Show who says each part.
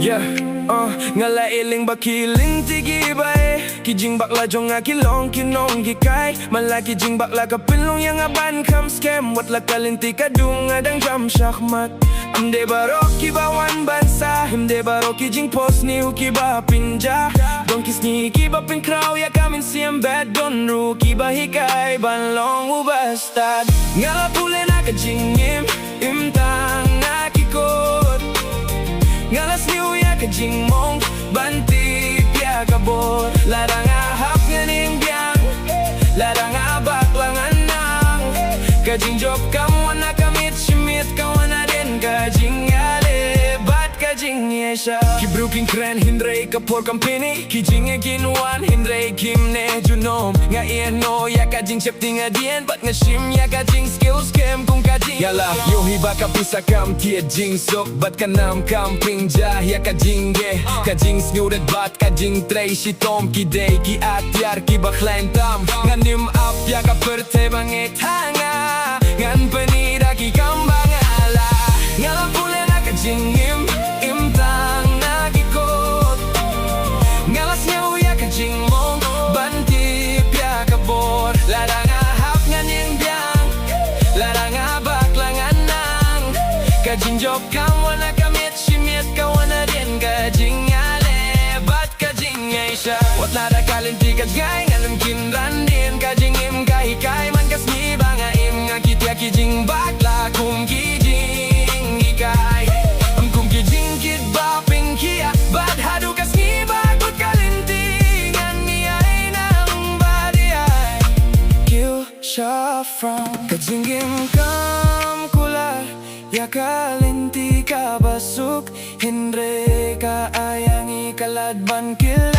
Speaker 1: Yeah, ngalailing bakiling tigi bae Kijing bakla jong nga kilong kinong gikai Malaki jing bakla kapilong yang aban kam scam Wat la kalinti kadung adang jam shakmat Amde barok kibawan bansa Himde barok kijing post ni ukiba pinja Don kis ni kiba pin kraw ya kamin siyam bad don ru Kiba hikai ban long ubastad Ngala pule na ka jingim Imtang na kikot Ngalas niyo ya ka jingmong Banti pia kabor Larang ahap nga ning biyang Larang abak lang anang Kajing job kawana kamit shimit kawana din Kajing yale bat kajing yesha Kibruking kren hindray kapor kampini Kijing e ginuan hindray kimne junom Nga ieno ya kajing septing adien Bat nga shim ya kajing skills kem kung kajing Yala yo hiba ka pisa kam tia jing sok Bat ka nam kamping jah ya kajing ge Kajing snudet bat kajing tray shitom Kidey ki atyar ki bakhlain tam Nga nim ap ya ka perte banget hanga Ngan penida ki kambang ala Ngalang pule na kajingim Imtang na kikot Ngalas niya uya kajingmong Banti pia kabor Larang ahap nga ning biyang Larang abak lang anang Kajing job kawana kamit shimit kawana din Kajing ale bat kajing aisha Wat nada kalinti kajgay Ngalim kinran din Kajing im kahikay man kasmi banga im Nga kitya kijing bakla kum kijing hikay Kum kijing kit baping kia Bad hadu kasmi bakut kalinti Ngan niyay nang badiyay Kill siya from Kajingim kam kula Ya kalinti ka basuk Hindre ka ayang ikaladban kila